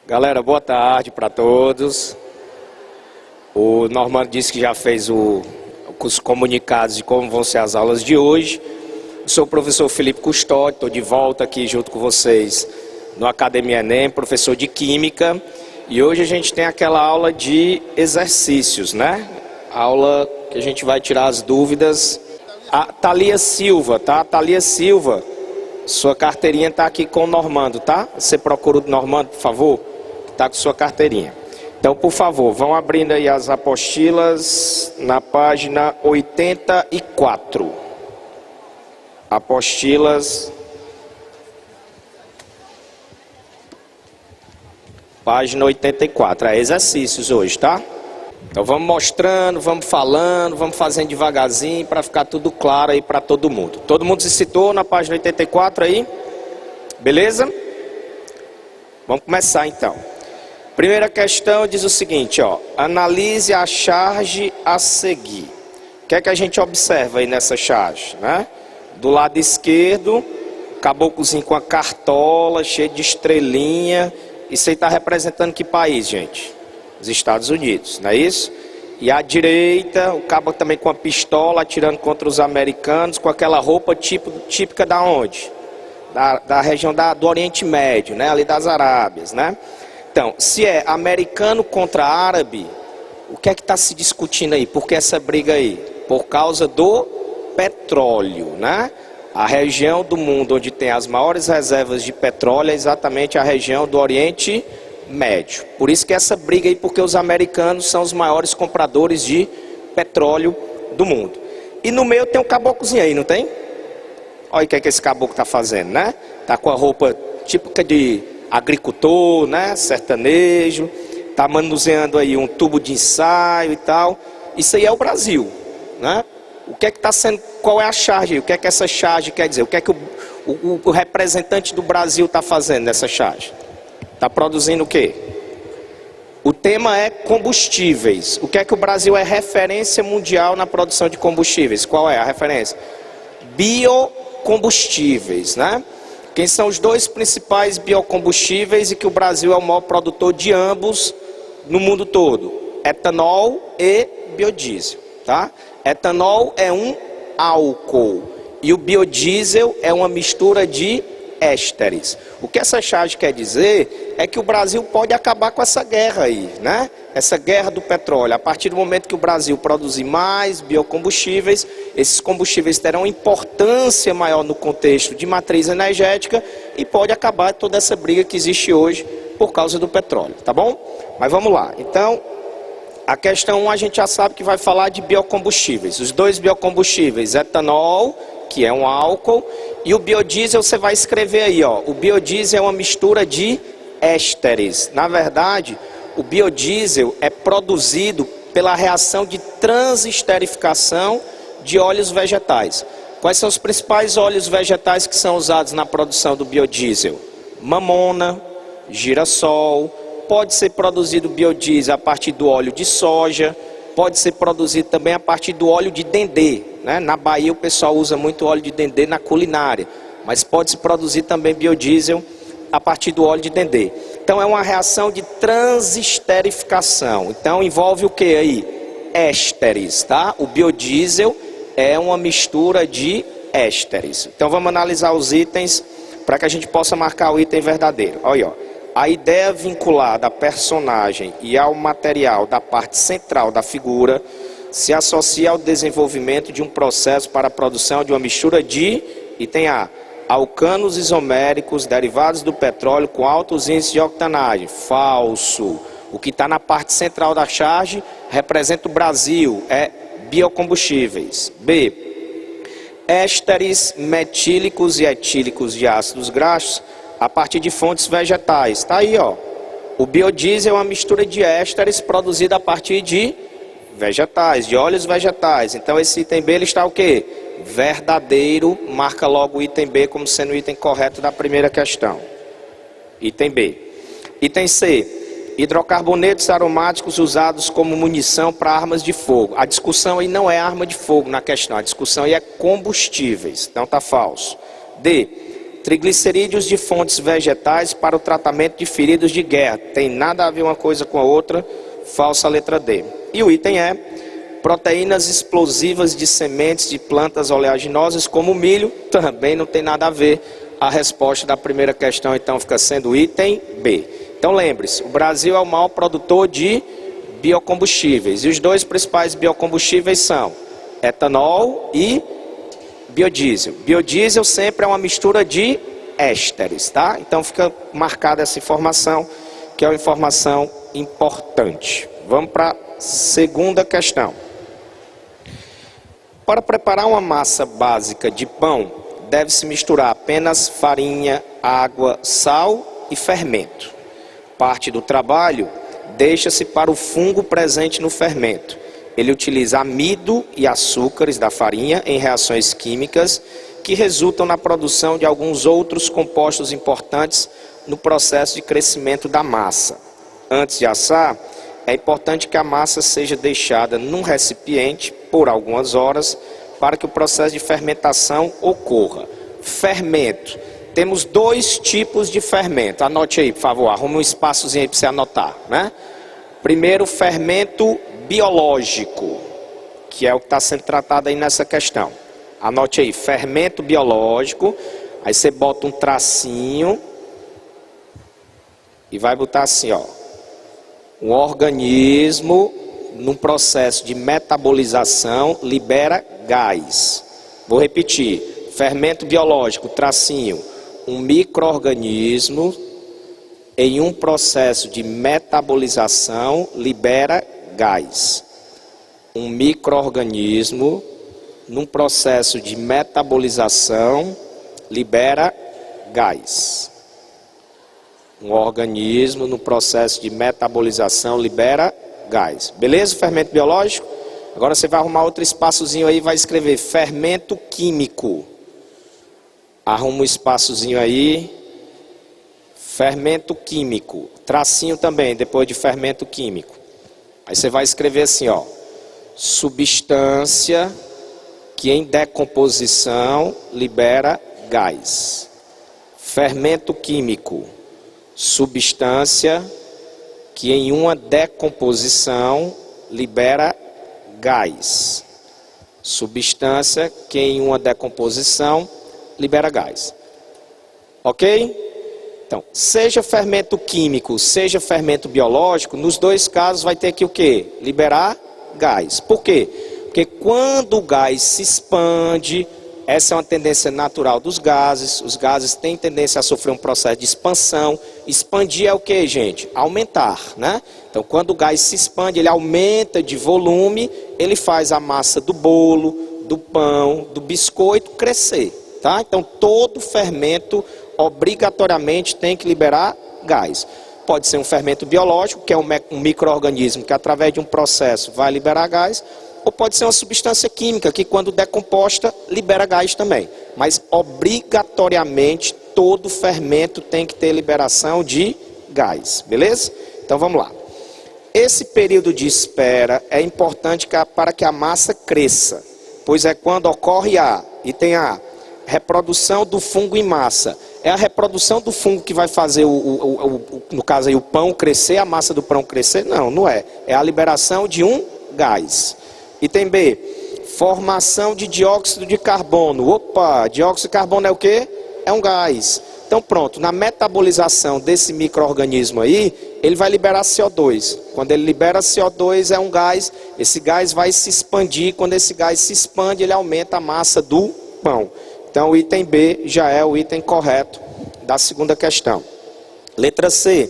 Galera, boa tarde para todos. O Normando disse que já fez os comunicados de como vão ser as aulas de hoje. Eu sou o professor Felipe Custódio, estou de volta aqui junto com vocês no Academia Enem, professor de Química. E hoje a gente tem aquela aula de exercícios, né? Aula que a gente vai tirar as dúvidas. A Thalia Silva, tá? Thalia Silva, sua carteirinha está aqui com o Normando, tá? Você procura o Normando, por favor? Está com sua carteirinha. Então, por favor, vão abrindo aí as apostilas na página 84. Apostilas. Página 84. É exercícios hoje, tá? Então vamos mostrando, vamos falando, vamos fazendo devagarzinho para ficar tudo claro aí para todo mundo. Todo mundo se citou na página 84 aí? Beleza? Vamos começar então. Primeira questão diz o seguinte, ó. Analise a charge a seguir. O que é que a gente observa aí nessa charge, né? Do lado esquerdo, caboclozinho com a cartola, cheio de estrelinha. Isso aí está representando que país, gente? Os Estados Unidos, não é isso? E à direita, o cabo também com a pistola, atirando contra os americanos, com aquela roupa típica da onde? Da região do Oriente Médio, né? Ali das Arábias, né? Então, se é americano contra árabe, o que é que está se discutindo aí? Por que essa briga aí? Por causa do petróleo, né? A região do mundo onde tem as maiores reservas de petróleo é exatamente a região do Oriente Médio. Por isso que essa briga aí, porque os americanos são os maiores compradores de petróleo do mundo. E no meio tem um caboclozinho aí, não tem? Olha o que é que esse caboclo está fazendo, né? Está com a roupa típica de agricultor, né? Sertanejo. Está manuseando aí um tubo de ensaio e tal. Isso aí é o Brasil, né? O que é que está sendo, qual é a charge aí? O que é que essa charge quer dizer? O que é que o representante do Brasil está fazendo nessa charge? Está produzindo o quê? O tema é combustíveis. O que é que o Brasil é referência mundial na produção de combustíveis? Qual é a referência? Biocombustíveis, né? Quem são os dois principais biocombustíveis e que o Brasil é o maior produtor de ambos no mundo todo? Etanol e biodiesel, tá? Etanol é um álcool e o biodiesel é uma mistura de ésteres. O que essa charge quer dizer é que o Brasil pode acabar com essa guerra aí, né? Essa guerra do petróleo. A partir do momento que o Brasil produzir mais biocombustíveis, esses combustíveis terão importância maior no contexto de matriz energética e pode acabar toda essa briga que existe hoje por causa do petróleo, tá bom? Mas vamos lá. Então, a questão 1 a gente já sabe que vai falar de biocombustíveis. Os dois biocombustíveis, etanol, que é um álcool, e o biodiesel você vai escrever aí, ó. O biodiesel é uma mistura de ésteres. Na verdade, o biodiesel é produzido pela reação de transesterificação de óleos vegetais. Quais são os principais óleos vegetais que são usados na produção do biodiesel? Mamona, girassol. Pode ser produzido biodiesel a partir do óleo de soja. Pode ser produzido também a partir do óleo de dendê, né? Na Bahia o pessoal usa muito óleo de dendê na culinária, mas pode se produzir também biodiesel a partir do óleo de dendê. Então é uma reação de transesterificação. Então envolve o que aí? Ésteres, tá? O biodiesel é uma mistura de ésteres. Então vamos analisar os itens para que a gente possa marcar o item verdadeiro. Olha, ó. A ideia vinculada à personagem e ao material da parte central da figura se associa ao desenvolvimento de um processo para a produção de uma mistura de, item A, alcanos isoméricos derivados do petróleo com altos índices de octanagem. Falso. O que está na parte central da charge representa o Brasil, é biocombustíveis. B, ésteres metílicos e etílicos de ácidos graxos a partir de fontes vegetais. Está aí, ó. O biodiesel é uma mistura de ésteres produzida a partir de vegetais, de óleos vegetais. Então esse item B ele está o quê? Verdadeiro. Marca logo o item B como sendo o item correto da primeira questão. Item B. Item C. Hidrocarbonetos aromáticos usados como munição para armas de fogo. A discussão aí não é arma de fogo na questão. A discussão aí é combustíveis. Então está falso. D. triglicerídeos de fontes vegetais para o tratamento de feridos de guerra. Tem nada a ver uma coisa com a outra, falsa letra D. E o item E, proteínas explosivas de sementes de plantas oleaginosas como o milho, também não tem nada a ver. A resposta da primeira questão então fica sendo o item B. Então lembre-se, o Brasil é o maior produtor de biocombustíveis. E os dois principais biocombustíveis são etanol e biodiesel. Biodiesel sempre é uma mistura de ésteres, tá? Então fica marcada essa informação, que é uma informação importante. Vamos para a segunda questão. Para preparar uma massa básica de pão, deve-se misturar apenas farinha, água, sal e fermento. Parte do trabalho deixa-se para o fungo presente no fermento. Ele utiliza amido e açúcares da farinha em reações químicas que resultam na produção de alguns outros compostos importantes no processo de crescimento da massa. Antes de assar, é importante que a massa seja deixada num recipiente por algumas horas para que o processo de fermentação ocorra. Fermento. Temos dois tipos de fermento. Anote aí, por favor. Arrume um espaçozinho aí para você anotar, né? Primeiro, fermento biológico, que é o que está sendo tratado aí nessa questão. Anote aí, fermento biológico. Aí você bota um tracinho e vai botar assim, ó. Um organismo, num processo de metabolização, libera gás. Vou repetir. Fermento biológico, tracinho. Um micro-organismo em um processo de metabolização libera gás. Um micro-organismo num processo de metabolização libera gás. Um organismo no processo de metabolização libera gás. Beleza? Fermento biológico? Agora você vai arrumar outro espaçozinho aí e vai escrever fermento químico. Arruma um espaçozinho aí. Fermento químico. Tracinho também, depois de fermento químico. Aí você vai escrever assim, ó. Substância que em decomposição libera gás. Fermento químico. Substância que em uma decomposição libera gás. Substância que em uma decomposição libera gás. Ok? Então, seja fermento químico, seja fermento biológico, nos dois casos vai ter que o quê? Liberar gás. Por quê? Porque quando o gás se expande, essa é uma tendência natural dos gases. Os gases têm tendência a sofrer um processo de expansão. Expandir é o que, gente? Aumentar, né? Então, quando o gás se expande, ele aumenta de volume, ele faz a massa do bolo, do pão, do biscoito crescer, tá? Então, todo fermento obrigatoriamente tem que liberar gás. Pode ser um fermento biológico, que é um micro-organismo que através de um processo vai liberar gás, ou pode ser uma substância química que quando decomposta libera gás também. Mas obrigatoriamente todo fermento tem que ter liberação de gás, beleza? Então vamos lá. Esse período de espera é importante para que a massa cresça, pois é quando ocorre item A, reprodução do fungo em massa. É a reprodução do fungo que vai fazer, no caso aí, o pão crescer, a massa do pão crescer? Não, não é. É a liberação de um gás. Item B, formação de dióxido de carbono. Opa, dióxido de carbono é o quê? É um gás. Então pronto, na metabolização desse micro-organismo aí, ele vai liberar CO2. Quando ele libera CO2 é um gás, esse gás vai se expandir. Quando esse gás se expande, ele aumenta a massa do pão. Então o item B já é o item correto da segunda questão. Letra C,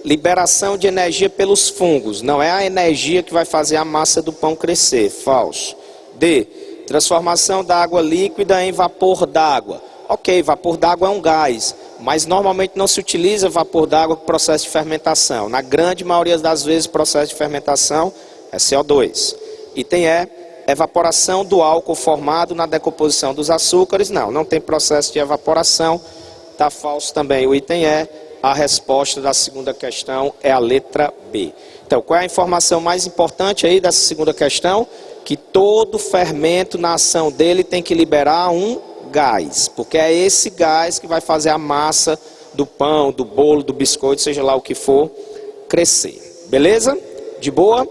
liberação de energia pelos fungos. Não é a energia que vai fazer a massa do pão crescer. Falso. D, transformação da água líquida em vapor d'água. Ok, vapor d'água é um gás, mas normalmente não se utiliza vapor d'água para o processo de fermentação. Na grande maioria das vezes o processo de fermentação é CO2. Item E, evaporação do álcool formado na decomposição dos açúcares. Não tem processo de evaporação. Está falso também o item E. A resposta da segunda questão é a letra B. Então, qual é a informação mais importante aí dessa segunda questão? Que todo fermento na ação dele tem que liberar um gás, porque é esse gás que vai fazer a massa do pão, do bolo, do biscoito, seja lá o que for, crescer. Beleza? De boa?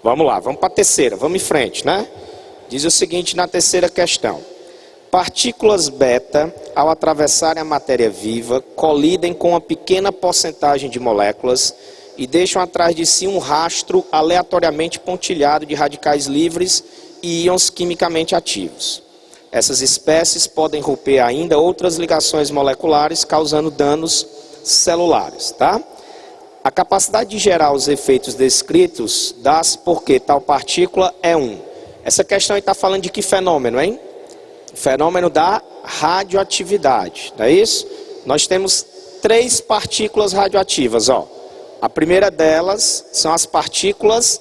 Vamos lá, vamos para a terceira, vamos em frente, né? Diz o seguinte na terceira questão: partículas beta, ao atravessarem a matéria viva, colidem com uma pequena porcentagem de moléculas e deixam atrás de si um rastro aleatoriamente pontilhado de radicais livres e íons quimicamente ativos. Essas espécies podem romper ainda outras ligações moleculares, causando danos celulares, tá? A capacidade de gerar os efeitos descritos dá-se porque tal partícula é um. Essa questão está falando de que fenômeno, hein? O fenômeno da radioatividade, não é isso? Nós temos 3 partículas radioativas, ó. A primeira delas são as partículas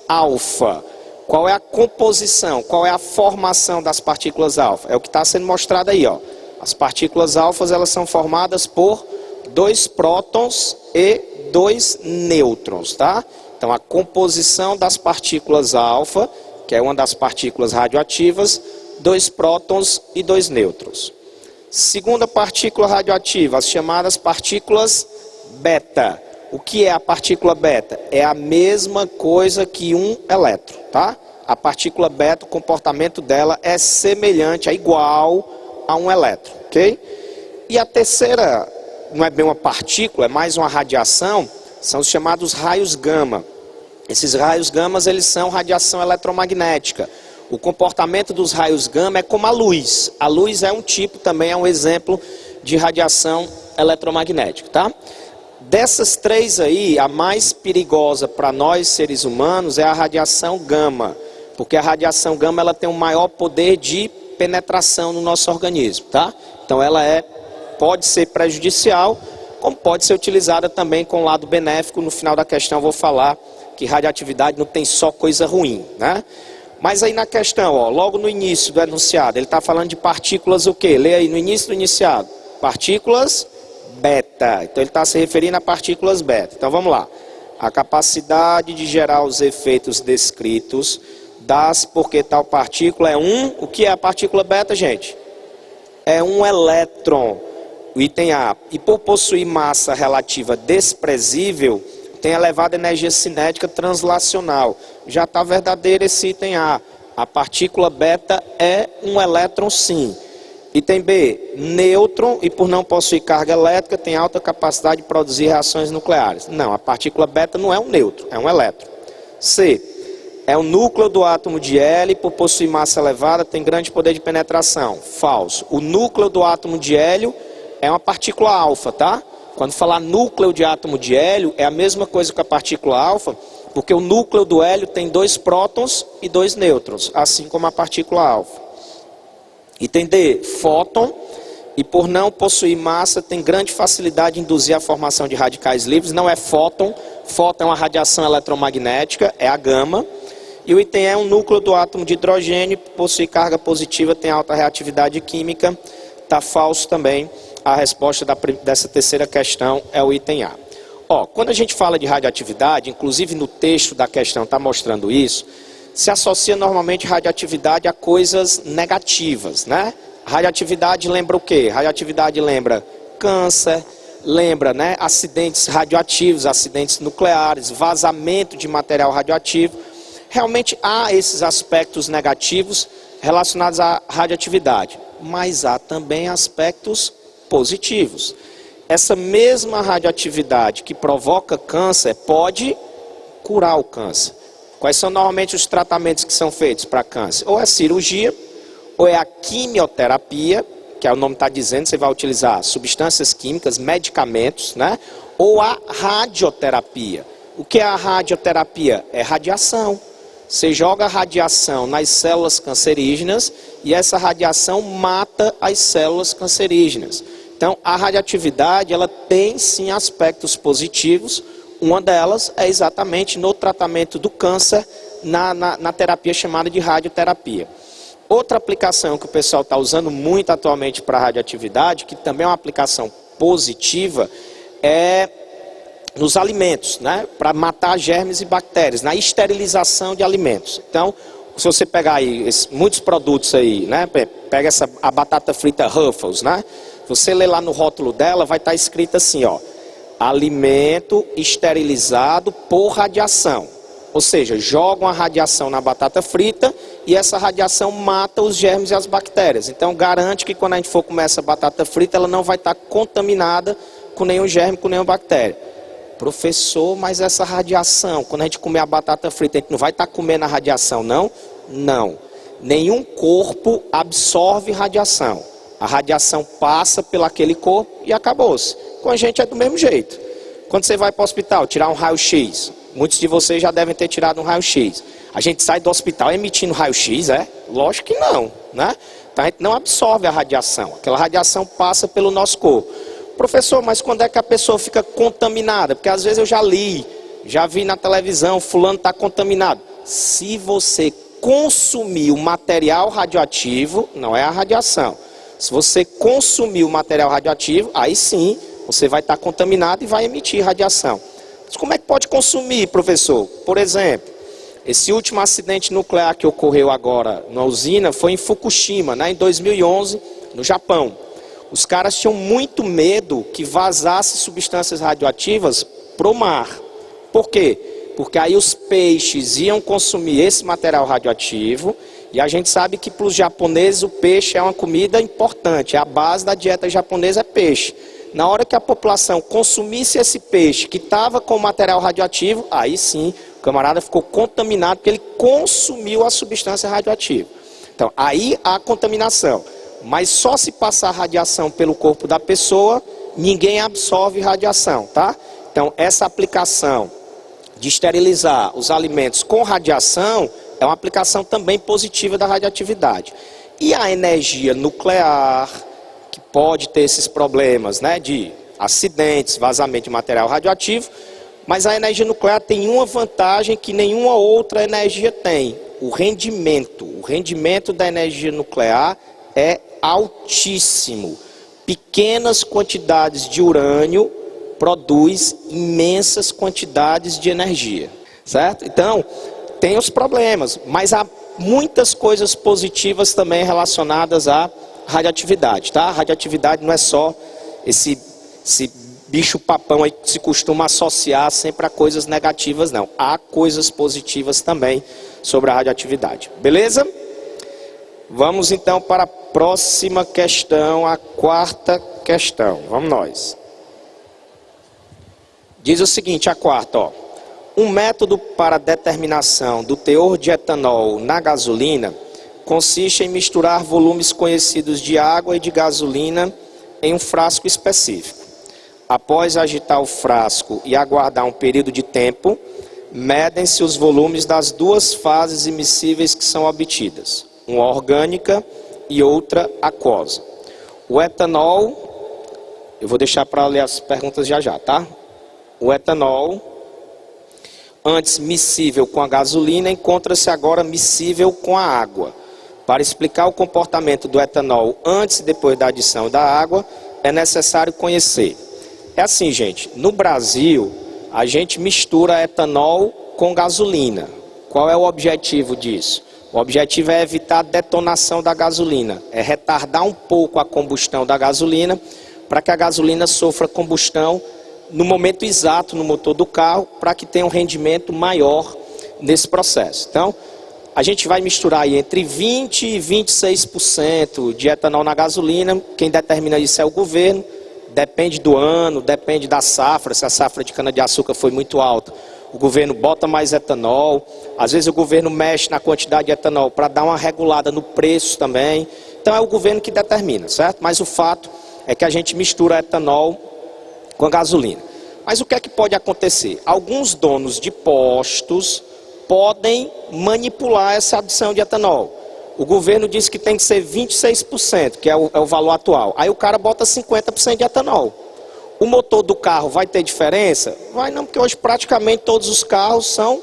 alfa. Qual é a composição, qual é a formação das partículas alfa? É o que está sendo mostrado aí, ó. As partículas alfas, elas são formadas por 2 prótons e 2 nêutrons, tá? Então a composição das partículas alfa, que é uma das partículas radioativas, 2 prótons e 2 nêutrons. Segunda partícula radioativa, as chamadas partículas beta. O que é a partícula beta? É a mesma coisa que um elétron, tá? A partícula beta, o comportamento dela é semelhante, é igual a um elétron, ok? E a terceira, não é bem uma partícula, é mais uma radiação, são os chamados raios gama. Esses raios gama, eles são radiação eletromagnética. O comportamento dos raios gama é como a luz. A luz é um tipo, também é um exemplo de radiação eletromagnética, tá? Dessas 3 aí, a mais perigosa para nós seres humanos é a radiação gama, porque a radiação gama ela tem um maior poder de penetração no nosso organismo, tá? Então ela pode ser prejudicial, como pode ser utilizada também com o lado benéfico. No final da questão eu vou falar que radioatividade não tem só coisa ruim, né? Mas aí na questão, ó, logo no início do enunciado, ele está falando de partículas o quê? Lê aí no início do enunciado. Partículas beta. Então ele está se referindo a partículas beta. Então vamos lá. A capacidade de gerar os efeitos descritos dá-se porque tal partícula é um... O que é a partícula beta, gente? É um elétron. O item A. E por possuir massa relativa desprezível, tem elevada energia cinética translacional. Já está verdadeiro esse item A. A partícula beta é um elétron, sim. Item B, nêutron, e por não possuir carga elétrica, tem alta capacidade de produzir reações nucleares. Não, a partícula beta não é um nêutron, é um elétron. C, é o núcleo do átomo de hélio, e por possuir massa elevada, tem grande poder de penetração. Falso. O núcleo do átomo de hélio é uma partícula alfa, tá? Quando falar núcleo de átomo de hélio, é a mesma coisa que a partícula alfa, porque o núcleo do hélio tem 2 prótons e 2 nêutrons, assim como a partícula alfa. Item D, fóton, e por não possuir massa, tem grande facilidade de induzir a formação de radicais livres. Não é fóton, fóton é uma radiação eletromagnética, é a gama. E o item E é um núcleo do átomo de hidrogênio, possui carga positiva, tem alta reatividade química. Está falso também. A resposta dessa terceira questão é o item A. Ó, quando a gente fala de radioatividade, inclusive no texto da questão está mostrando isso, se associa normalmente radioatividade a coisas negativas, né? Radioatividade lembra o quê? Radioatividade lembra câncer, lembra, né, acidentes radioativos, acidentes nucleares, vazamento de material radioativo. Realmente há esses aspectos negativos relacionados à radioatividade, mas há também aspectos positivos. Essa mesma radioatividade que provoca câncer pode curar o câncer. Quais são normalmente os tratamentos que são feitos para câncer? Ou é cirurgia, ou é a quimioterapia, que é o nome está dizendo, você vai utilizar substâncias químicas, medicamentos, né? Ou a radioterapia. O que é a radioterapia? É radiação. Você joga radiação nas células cancerígenas e essa radiação mata as células cancerígenas. Então, a radioatividade, ela tem sim aspectos positivos. Uma delas é exatamente no tratamento do câncer, na terapia chamada de radioterapia. Outra aplicação que o pessoal está usando muito atualmente para a radioatividade, que também é uma aplicação positiva, é nos alimentos, né? Para matar germes e bactérias, na esterilização de alimentos. Então, Se você pegar aí muitos produtos aí, né? Pega a batata frita Ruffles, né? Você lê lá no rótulo dela, vai estar escrito assim, ó: alimento esterilizado por radiação. Ou seja, jogam a radiação na batata frita e essa radiação mata os germes e as bactérias. Então garante que quando a gente for comer essa batata frita, ela não vai estar contaminada com nenhum germe, com nenhuma bactéria. Professor, mas essa radiação, quando a gente comer a batata frita, a gente não vai estar comendo a radiação, não? Não. Nenhum corpo absorve radiação. A radiação passa pelo aquele corpo e acabou-se. Com a gente é do mesmo jeito. Quando você vai para o hospital tirar um raio-x, muitos de vocês já devem ter tirado um raio-x. A gente sai do hospital emitindo raio-x, é? Lógico que não, né? Então a gente não absorve a radiação. Aquela radiação passa pelo nosso corpo. Professor, mas quando é que a pessoa fica contaminada? Porque às vezes eu já vi na televisão, fulano está contaminado. Se você consumir o material radioativo, não é a radiação. Se você consumir o material radioativo, aí sim, você vai estar contaminado e vai emitir radiação. Mas como é que pode consumir, professor? Por exemplo, esse último acidente nuclear que ocorreu agora na usina foi em Fukushima, né, em 2011, no Japão. Os caras tinham muito medo que vazasse substâncias radioativas para o mar. Por quê? Porque aí os peixes iam consumir esse material radioativo, e a gente sabe que para os japoneses o peixe é uma comida importante, a base da dieta japonesa é peixe. Na hora que a população consumisse esse peixe que estava com material radioativo, aí sim o camarada ficou contaminado porque ele consumiu a substância radioativa. Então aí há contaminação, mas só se passar radiação pelo corpo da pessoa, ninguém absorve radiação, tá? Então essa aplicação de esterilizar os alimentos com radiação é uma aplicação também positiva da radioatividade. E a energia nuclear, que pode ter esses problemas, né, de acidentes, vazamento de material radioativo, mas a energia nuclear tem uma vantagem que nenhuma outra energia tem: o rendimento. O rendimento da energia nuclear é altíssimo. Pequenas quantidades de urânio produz imensas quantidades de energia, certo? Então, tem os problemas, mas há muitas coisas positivas também relacionadas à radioatividade, tá? A radioatividade não é só esse bicho papão aí que se costuma associar sempre a coisas negativas, não. Há coisas positivas também sobre a radioatividade, beleza? Vamos então para a próxima questão, a quarta questão. Vamos nós. Diz o seguinte, a quarta, ó. Um método para determinação do teor de etanol na gasolina consiste em misturar volumes conhecidos de água e de gasolina em um frasco específico. Após agitar o frasco e aguardar um período de tempo, medem-se os volumes das duas fases imissíveis que são obtidas, uma orgânica e outra aquosa. O etanol, eu vou deixar para ler as perguntas já, tá? O etanol, antes miscível com a gasolina, encontra-se agora miscível com a água. Para explicar o comportamento do etanol antes e depois da adição da água, é necessário conhecer. É assim, gente, no Brasil, a gente mistura etanol com gasolina. Qual é o objetivo disso? O objetivo é evitar a detonação da gasolina, é retardar um pouco a combustão da gasolina, para que a gasolina sofra combustão no momento exato no motor do carro, para que tenha um rendimento maior nesse processo. Então, a gente vai misturar aí entre 20% e 26% de etanol na gasolina. Quem determina isso é o governo, depende do ano, depende da safra. Se a safra de cana-de-açúcar foi muito alta, o governo bota mais etanol. Às vezes o governo mexe na quantidade de etanol para dar uma regulada no preço também. Então é o governo que determina, certo? Mas o fato é que a gente mistura etanol com a gasolina. Mas o que é que pode acontecer? Alguns donos de postos podem manipular essa adição de etanol. O governo diz que tem que ser 26%, que é o valor atual. Aí o cara bota 50% de etanol. O motor do carro vai ter diferença? Vai não, porque hoje praticamente todos os carros são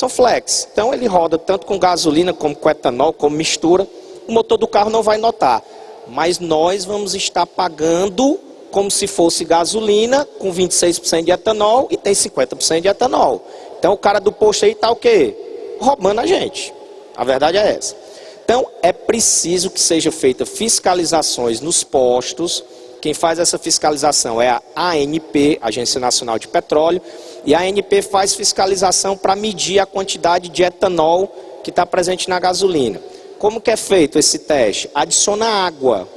flex. Então ele roda tanto com gasolina como com etanol, como mistura. O motor do carro não vai notar. Mas nós vamos estar pagando como se fosse gasolina com 26% de etanol e tem 50% de etanol. Então o cara do posto aí está o quê? Roubando a gente. A verdade é essa. Então, é preciso que sejam feitas fiscalizações nos postos. Quem faz essa fiscalização é a ANP, Agência Nacional de Petróleo, e a ANP faz fiscalização para medir a quantidade de etanol que está presente na gasolina. Como que é feito esse teste? Adiciona água.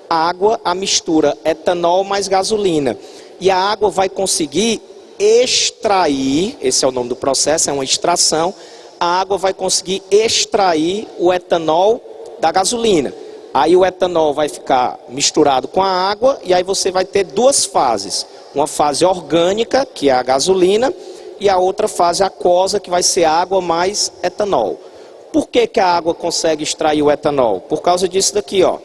Água, a mistura etanol mais gasolina. E a água vai conseguir extrair, esse é o nome do processo, é uma extração, a água vai conseguir extrair o etanol da gasolina. Aí o etanol vai ficar misturado com a água e aí você vai ter duas fases. Uma fase orgânica, que é a gasolina, e a outra fase aquosa, que vai ser água mais etanol. Por que que a água consegue extrair o etanol? Por causa disso daqui, ó.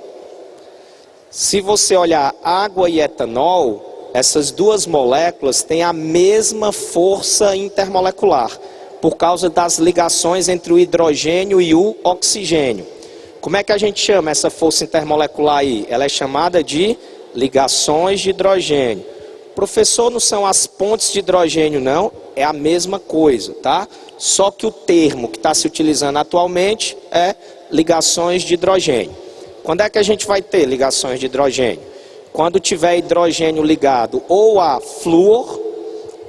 Se você olhar água e etanol, essas duas moléculas têm a mesma força intermolecular, por causa das ligações entre o hidrogênio e o oxigênio. Como é que a gente chama essa força intermolecular aí? Ela é chamada de ligações de hidrogênio. Professor, não são as pontes de hidrogênio, não. É a mesma coisa, tá? Só que o termo que está se utilizando atualmente é ligações de hidrogênio. Quando é que a gente vai ter ligações de hidrogênio? Quando tiver hidrogênio ligado ou a flúor,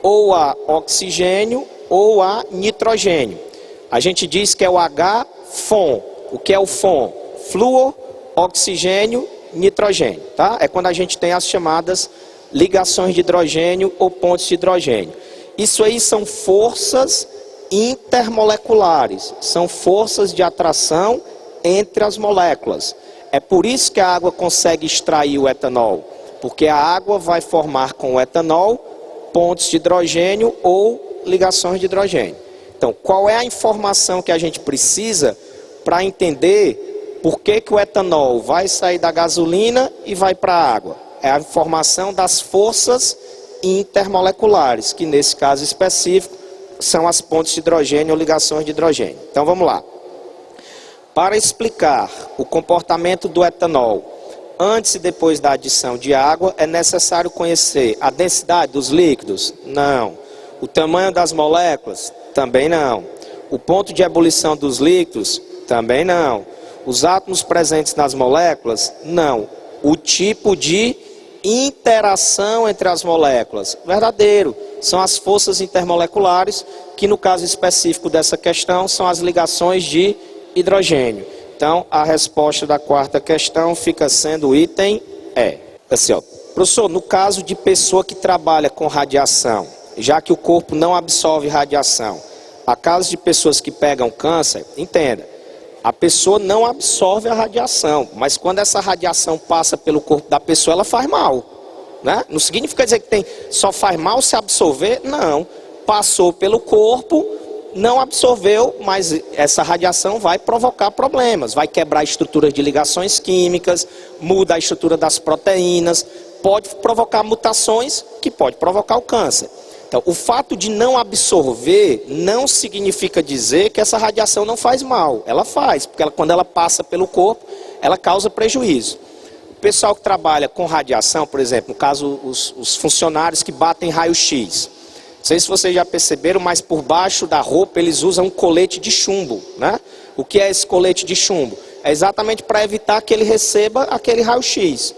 ou a oxigênio, ou a nitrogênio. A gente diz que é o H-FON. O que é o FON? Flúor, oxigênio, nitrogênio. Tá? É quando a gente tem as chamadas ligações de hidrogênio ou pontes de hidrogênio. Isso aí são forças intermoleculares. São forças de atração entre as moléculas. É por isso que a água consegue extrair o etanol. Porque a água vai formar com o etanol pontes de hidrogênio ou ligações de hidrogênio. Então, qual é a informação que a gente precisa para entender por que que o etanol vai sair da gasolina e vai para a água? É a informação das forças intermoleculares, que nesse caso específico são as pontes de hidrogênio ou ligações de hidrogênio. Então, vamos lá. Para explicar o comportamento do etanol antes e depois da adição de água, é necessário conhecer a densidade dos líquidos? Não. O tamanho das moléculas? Também não. O ponto de ebulição dos líquidos? Também não. Os átomos presentes nas moléculas? Não. O tipo de interação entre as moléculas? Verdadeiro. São as forças intermoleculares, que no caso específico dessa questão são as ligações de hidrogênio. Então, a resposta da quarta questão fica sendo o item E. Assim, ó. Professor, no caso de pessoa que trabalha com radiação, já que o corpo não absorve radiação, a caso de pessoas que pegam câncer, entenda, a pessoa não absorve a radiação, mas quando essa radiação passa pelo corpo da pessoa, ela faz mal, né? Não significa dizer que só faz mal se absorver, não. Passou pelo corpo, não absorveu, mas essa radiação vai provocar problemas, vai quebrar estruturas de ligações químicas, muda a estrutura das proteínas, pode provocar mutações que pode provocar o câncer. Então, o fato de não absorver não significa dizer que essa radiação não faz mal. Ela faz, porque quando ela passa pelo corpo, ela causa prejuízo. O pessoal que trabalha com radiação, por exemplo, no caso os funcionários que batem raio-x. Não sei se vocês já perceberam, mas por baixo da roupa eles usam um colete de chumbo, né? O que é esse colete de chumbo? É exatamente para evitar que ele receba aquele raio-x.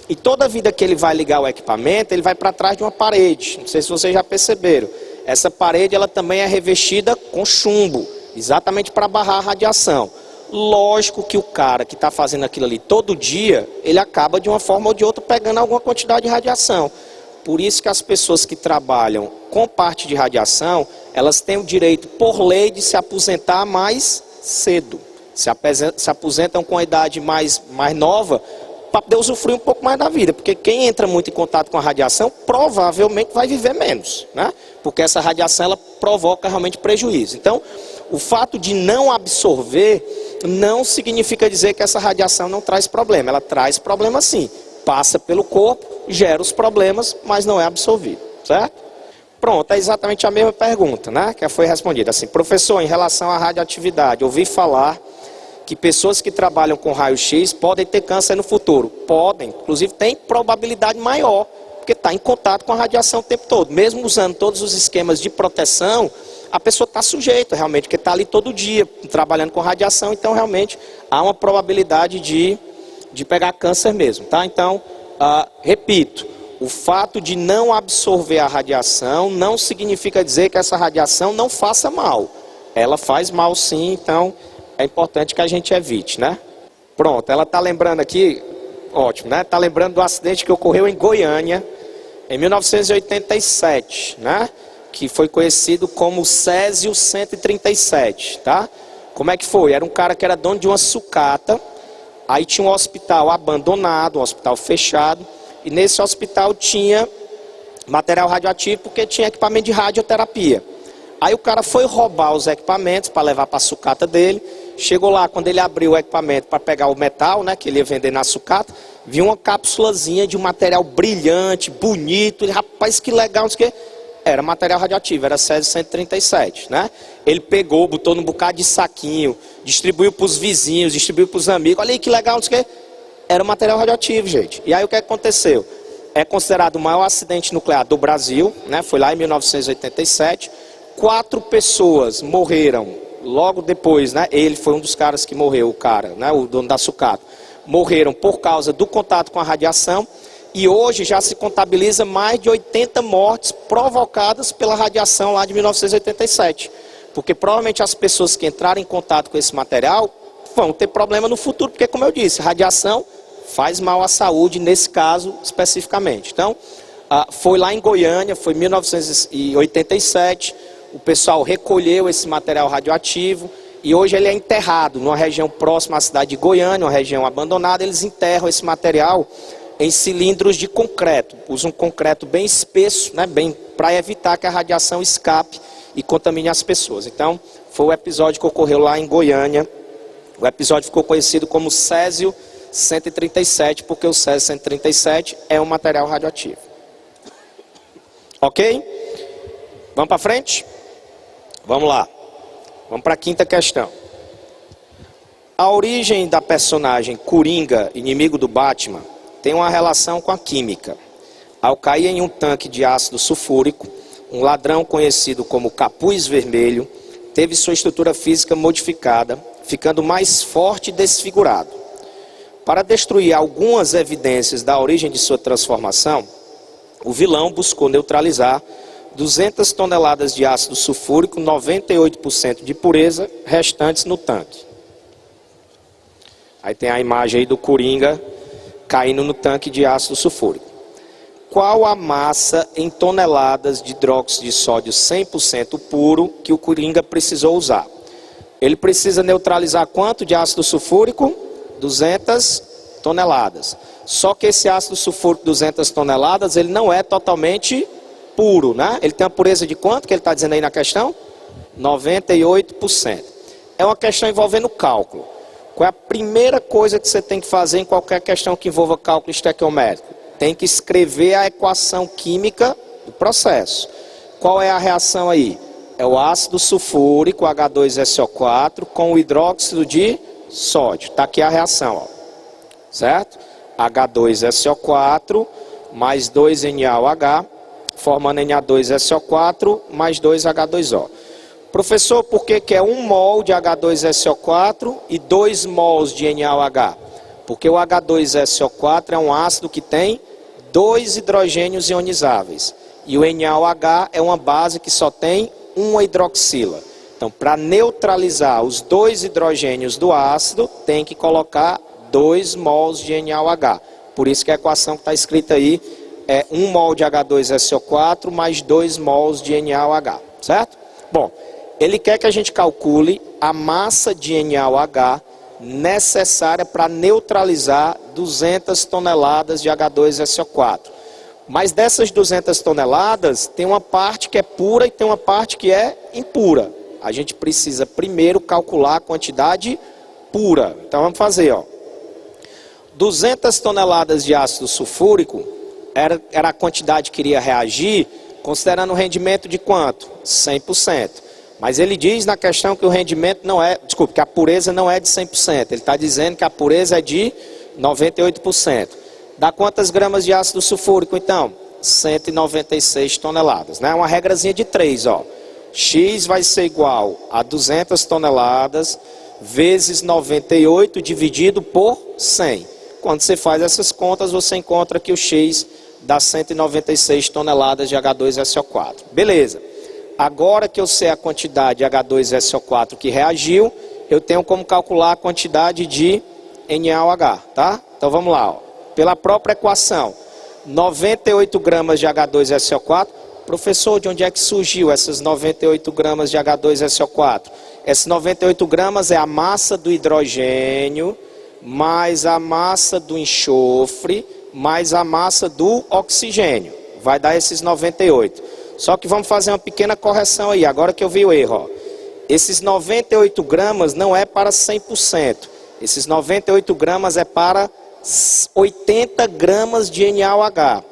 E toda vida que ele vai ligar o equipamento, ele vai para trás de uma parede. Não sei se vocês já perceberam. Essa parede ela também é revestida com chumbo, exatamente para barrar a radiação. Lógico que o cara que está fazendo aquilo ali todo dia, ele acaba de uma forma ou de outra pegando alguma quantidade de radiação. Por isso que as pessoas que trabalham com parte de radiação, elas têm o direito, por lei, de se aposentar mais cedo. Se aposentam com a idade mais nova, para poder usufruir um pouco mais da vida, porque quem entra muito em contato com a radiação provavelmente vai viver menos, né? Porque essa radiação ela provoca realmente prejuízo. Então, o fato de não absorver não significa dizer que essa radiação não traz problema. Ela traz problema sim, passa pelo corpo, gera os problemas, mas não é absorvido, certo? Pronto, é exatamente a mesma pergunta, né? Que foi respondida assim: professor, em relação à radioatividade, ouvi falar que pessoas que trabalham com raio-x podem ter câncer no futuro. Podem, inclusive tem probabilidade maior, porque está em contato com a radiação o tempo todo. Mesmo usando todos os esquemas de proteção, a pessoa está sujeita realmente, porque está ali todo dia trabalhando com radiação, então realmente há uma probabilidade de pegar câncer mesmo, tá? Então, repito, o fato de não absorver a radiação não significa dizer que essa radiação não faça mal. Ela faz mal sim, então é importante que a gente evite, né? Pronto, ela está lembrando aqui, ótimo, né? Está lembrando do acidente que ocorreu em Goiânia, em 1987, né? Que foi conhecido como Césio 137, tá? Como é que foi? Era um cara que era dono de uma sucata, aí tinha um hospital abandonado, um hospital fechado, e nesse hospital tinha material radioativo porque tinha equipamento de radioterapia. Aí o cara foi roubar os equipamentos para levar para a sucata dele. Chegou lá, quando ele abriu o equipamento para pegar o metal, né, que ele ia vender na sucata, viu uma cápsulazinha de um material brilhante, bonito. Ele, rapaz, que legal, não sei o quê. Era material radioativo, era Césio 137, né? Ele pegou, botou num bocado de saquinho, distribuiu para os vizinhos, distribuiu para os amigos. Olha aí que legal, não sei o quê. Era material radioativo, gente. E aí o que aconteceu? É considerado o maior acidente nuclear do Brasil, né? Foi lá em 1987. 4 pessoas morreram logo depois, né? Ele foi um dos caras que morreu, o cara, né? O dono da sucata. Morreram por causa do contato com a radiação. E hoje já se contabiliza mais de 80 mortes provocadas pela radiação lá de 1987. Porque provavelmente as pessoas que entrarem em contato com esse material vão ter problema no futuro, porque como eu disse, radiação faz mal à saúde, nesse caso especificamente. Então, foi lá em Goiânia, foi em 1987, o pessoal recolheu esse material radioativo e hoje ele é enterrado numa região próxima à cidade de Goiânia, uma região abandonada. Eles enterram esse material em cilindros de concreto, usam um concreto bem espesso, né, bem para evitar que a radiação escape e contamine as pessoas. Então, foi o episódio que ocorreu lá em Goiânia. O episódio ficou conhecido como Césio 137, porque o Césio 137 é um material radioativo. Ok? Vamos para frente? Vamos lá. Vamos para a quinta questão. A origem da personagem Coringa, inimigo do Batman, tem uma relação com a química. Ao cair em um tanque de ácido sulfúrico, um ladrão conhecido como Capuz Vermelho teve sua estrutura física modificada, ficando mais forte e desfigurado. Para destruir algumas evidências da origem de sua transformação, o vilão buscou neutralizar 200 toneladas de ácido sulfúrico, 98% de pureza, restantes no tanque. Aí tem a imagem aí do Coringa caindo no tanque de ácido sulfúrico. Qual a massa em toneladas de hidróxido de sódio 100% puro que o Coringa precisou usar? Ele precisa neutralizar quanto de ácido sulfúrico? 200 toneladas. Só que esse ácido sulfúrico 200 toneladas, ele não é totalmente puro, né? Ele tem uma pureza de quanto que ele está dizendo aí na questão? 98%. É uma questão envolvendo cálculo. Qual é a primeira coisa que você tem que fazer em qualquer questão que envolva cálculo estequiométrico? Tem que escrever a equação química do processo. Qual é a reação aí? É o ácido sulfúrico, H2SO4, com o hidróxido de sódio. Está aqui a reação, ó. Certo? H2SO4 mais 2NaOH, formando Na2SO4 mais 2H2O. Professor, por que é 1 mol de H2SO4 e 2 mols de NaOH? Porque o H2SO4 é um ácido que tem 2 hidrogênios ionizáveis. E o NaOH é uma base que só tem uma hidroxila. Então, para neutralizar os 2 hidrogênios do ácido, tem que colocar 2 mols de NaOH. Por isso que a equação que está escrita aí é 1 mol de H2SO4 mais 2 mols de NaOH. Certo? Bom, ele quer que a gente calcule a massa de NaOH necessária para neutralizar 200 toneladas de H2SO4. Mas dessas 200 toneladas, tem uma parte que é pura e tem uma parte que é impura. A gente precisa primeiro calcular a quantidade pura. Então vamos fazer, ó. 200 toneladas de ácido sulfúrico era a quantidade que iria reagir, considerando o rendimento de quanto? 100%. Mas ele diz na questão que o rendimento não é, desculpe, que a pureza não é de 100%. Ele está dizendo que a pureza é de 98%. Dá quantas gramas de ácido sulfúrico, então? 196 toneladas, né? Uma regrazinha de 3, ó. X vai ser igual a 200 toneladas vezes 98 dividido por 100. Quando você faz essas contas, você encontra que o X dá 196 toneladas de H2SO4. Beleza. Agora que eu sei a quantidade de H2SO4 que reagiu, eu tenho como calcular a quantidade de NaOH, tá? Então vamos lá, ó. Pela própria equação, 98 gramas de H2SO4. Professor, de onde é que surgiu essas 98 gramas de H2SO4? Essas 98 gramas é a massa do hidrogênio, mais a massa do enxofre, mais a massa do oxigênio. Vai dar esses 98. Só que vamos fazer uma pequena correção aí, agora que eu vi o erro. Ó. Esses 98 gramas não é para 100%. Esses 98 gramas é para 80 gramas de NaOH.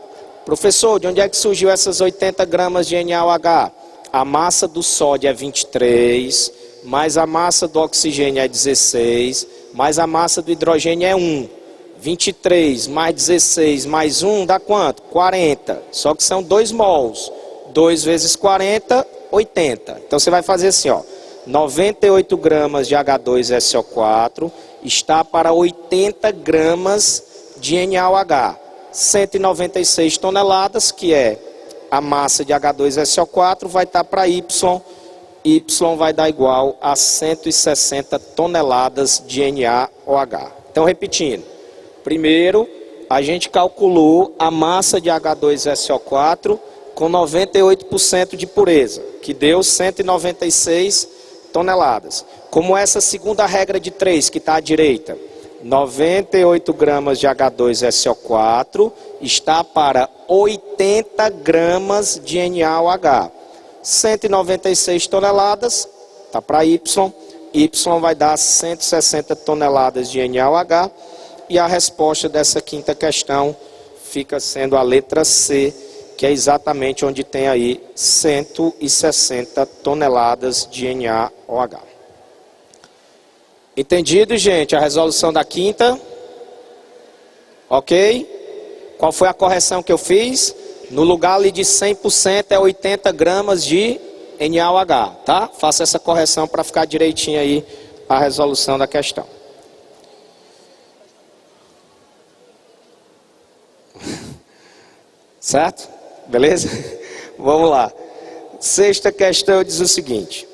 Professor, de onde é que surgiu essas 80 gramas de NaOH? A massa do sódio é 23, mais a massa do oxigênio é 16, mais a massa do hidrogênio é 1. 23 mais 16 mais 1 dá quanto? 40. Só que são 2 mols. 2 vezes 40, 80. Então você vai fazer assim, ó. 98 gramas de H2SO4 está para 80 gramas de NaOH. 196 toneladas, que é a massa de H2SO4, vai estar para Y. Y vai dar igual a 160 toneladas de NaOH. Então, repetindo. Primeiro, a gente calculou a massa de H2SO4 com 98% de pureza, que deu 196 toneladas. Como essa segunda regra de 3, que está à direita, 98 gramas de H2SO4 está para 80 gramas de NaOH. 196 toneladas, está para Y. Y vai dar 160 toneladas de NaOH. E a resposta dessa quinta questão fica sendo a letra C, que é exatamente onde tem aí 160 toneladas de NaOH. Entendido, gente? A resolução da quinta. Ok? Qual foi a correção que eu fiz? No lugar ali de 100% é 80 gramas de NaOH, tá? Faça essa correção para ficar direitinho aí a resolução da questão. Certo? Beleza? Vamos lá. Sexta questão diz o seguinte.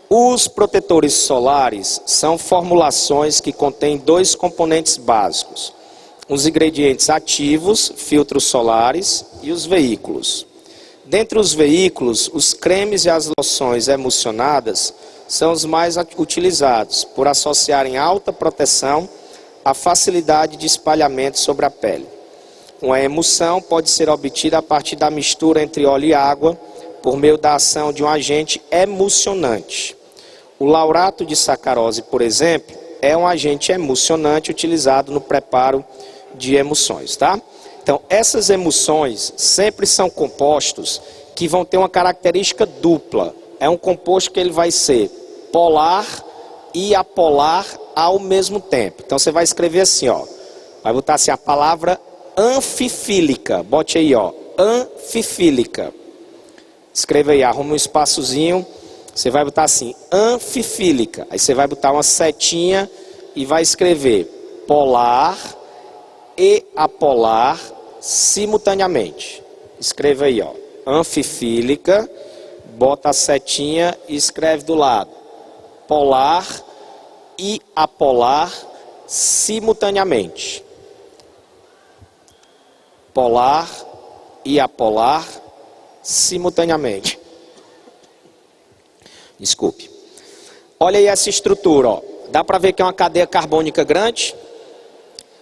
Os protetores solares são formulações que contêm 2 componentes básicos. Os ingredientes ativos, filtros solares, e os veículos. Dentre os veículos, os cremes e as loções emulsionadas são os mais utilizados, por associarem alta proteção à facilidade de espalhamento sobre a pele. Uma emulsão pode ser obtida a partir da mistura entre óleo e água, por meio da ação de um agente emulsionante. O laurato de sacarose, por exemplo, é um agente emulsionante utilizado no preparo de emulsões, tá? Então, essas emulsões sempre são compostos que vão ter uma característica dupla. É um composto que ele vai ser polar e apolar ao mesmo tempo. Então, você vai escrever assim, ó. Vai botar assim a palavra anfifílica. Bote aí, ó. Anfifílica. Escreva aí, arruma um espaçozinho. Você vai botar assim, anfifílica. Aí você vai botar uma setinha e vai escrever polar e apolar simultaneamente. Escreva aí, ó. Anfifílica. Bota a setinha e escreve do lado. Polar e apolar simultaneamente. Polar e apolar simultaneamente. Desculpe. Olha aí essa estrutura, ó. Dá para ver que é uma cadeia carbônica grande?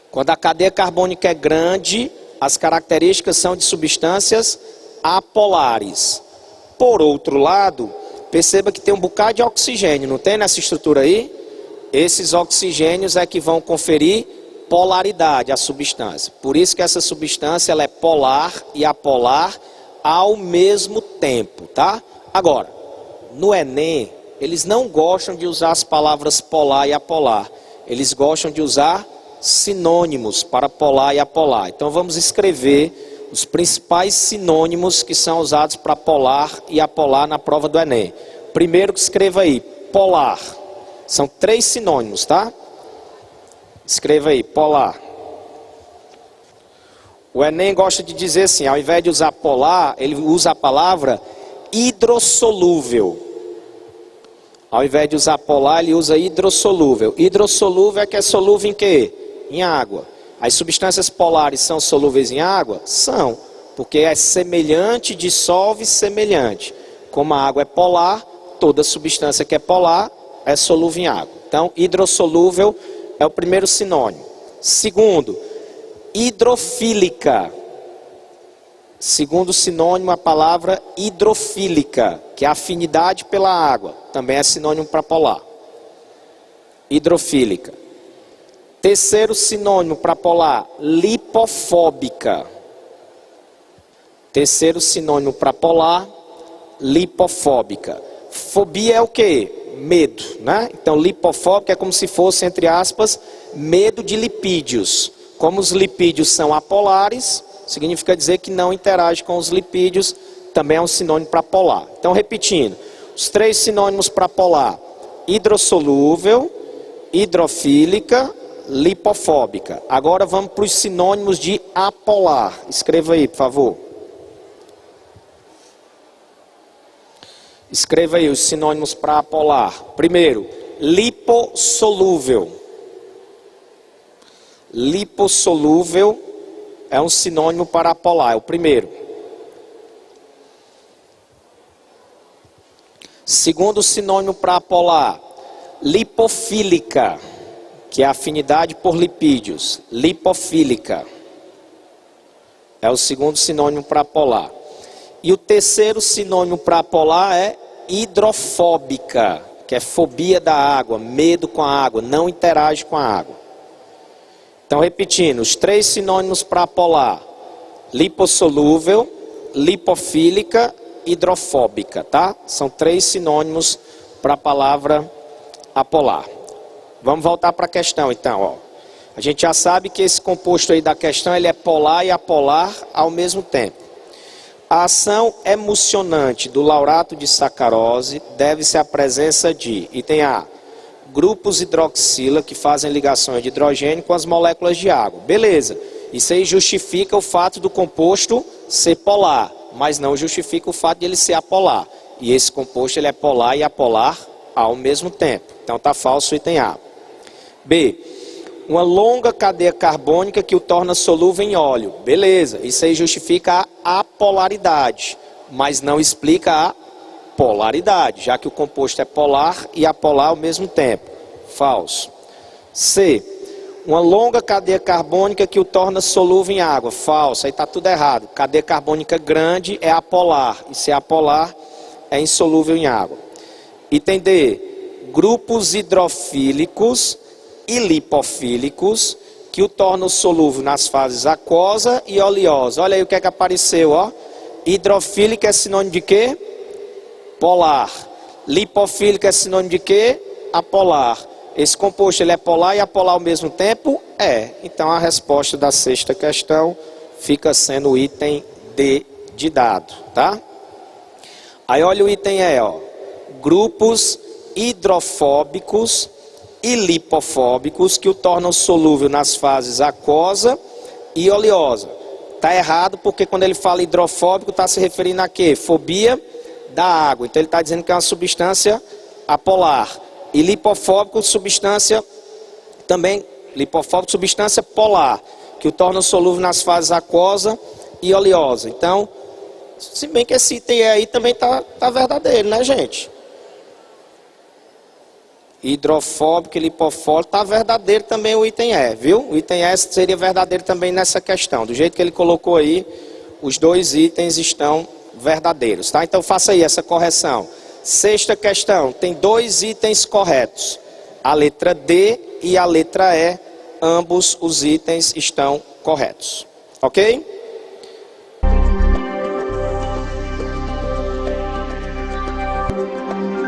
Quando a cadeia carbônica é grande, as características são de substâncias apolares. Por outro lado, perceba que tem um bocado de oxigênio, não tem nessa estrutura aí? Esses oxigênios é que vão conferir polaridade à substância. Por isso que essa substância ela é polar e apolar ao mesmo tempo, tá? Agora, no Enem, eles não gostam de usar as palavras polar e apolar. Eles gostam de usar sinônimos para polar e apolar. Então vamos escrever os principais sinônimos que são usados para polar e apolar na prova do Enem. Primeiro que escreva aí, polar. São 3 sinônimos, tá? Escreva aí, polar. O Enem gosta de dizer assim, ao invés de usar polar, ele usa a palavra hidrossolúvel. Ao invés de usar polar, ele usa hidrossolúvel. Hidrossolúvel é que é solúvel em quê? Em água. As substâncias polares são solúveis em água? São, porque é semelhante, dissolve semelhante. Como a água é polar, toda substância que é polar é solúvel em água. Então, hidrossolúvel é o primeiro sinônimo. Segundo, hidrofílica. Segundo sinônimo, a palavra hidrofílica, que é afinidade pela água. Também é sinônimo para polar. Hidrofílica. Terceiro sinônimo para polar, lipofóbica. Terceiro sinônimo para polar, lipofóbica. Fobia é o quê? Medo, né? Então, lipofóbica é como se fosse, entre aspas, medo de lipídios. Como os lipídios são apolares, significa dizer que não interage com os lipídios, também é um sinônimo para polar. Então, repetindo, os 3 sinônimos para polar: hidrossolúvel, hidrofílica, lipofóbica. Agora vamos para os sinônimos de apolar. Escreva aí, por favor. Escreva aí os sinônimos para apolar. Primeiro, lipossolúvel. Lipossolúvel é um sinônimo para apolar, é o primeiro. Segundo sinônimo para apolar, lipofílica, que é a afinidade por lipídios. Lipofílica é o segundo sinônimo para apolar. E o terceiro sinônimo para apolar é hidrofóbica, que é fobia da água, medo com a água, não interage com a água. Então, repetindo, os 3 sinônimos para apolar: lipossolúvel, lipofílica, hidrofóbica, tá? São 3 sinônimos para a palavra apolar. Vamos voltar para a questão, então, ó. A gente já sabe que esse composto aí da questão, ele é polar e apolar ao mesmo tempo. A ação emulsionante do laurato de sacarose deve-se à presença de, item A, grupos hidroxila que fazem ligações de hidrogênio com as moléculas de água. Beleza, isso aí justifica o fato do composto ser polar, mas não justifica o fato de ele ser apolar. E esse composto ele é polar e apolar ao mesmo tempo. Então está falso o item A. B, uma longa cadeia carbônica que o torna solúvel em óleo. Beleza, isso aí justifica a apolaridade, mas não explica a polaridade, já que o composto é polar e apolar ao mesmo tempo. Falso. C, uma longa cadeia carbônica que o torna solúvel em água. Falso, aí está tudo errado. Cadeia carbônica grande é apolar, e se é apolar é insolúvel em água. Item D, grupos hidrofílicos e lipofílicos que o tornam solúvel nas fases aquosa e oleosa. Olha aí o que é que apareceu, ó. Hidrofílica é sinônimo de quê? Polar. Lipofílica é sinônimo de quê? Apolar. Esse composto ele é polar e apolar ao mesmo tempo? É. Então a resposta da 6ª questão fica sendo o item D de dado, tá? Aí olha o item E, ó. Grupos hidrofóbicos e lipofóbicos que o tornam solúvel nas fases aquosa e oleosa. Está errado porque quando ele fala hidrofóbico está se referindo a quê? Fobia da água. Então ele está dizendo que é uma substância apolar. E lipofóbico, substância também, lipofóbico, substância polar, que o torna solúvel nas fases aquosa e oleosa. Então, se bem que esse item aí também tá verdadeiro, né, gente? Hidrofóbico e lipofóbico, está verdadeiro também o item E, viu? O item E seria verdadeiro também nessa questão. Do jeito que ele colocou aí, os 2 itens estão verdadeiros, tá? Então faça aí essa correção. 6ª questão, tem 2 itens corretos. A letra D e a letra E, ambos os itens estão corretos. Ok?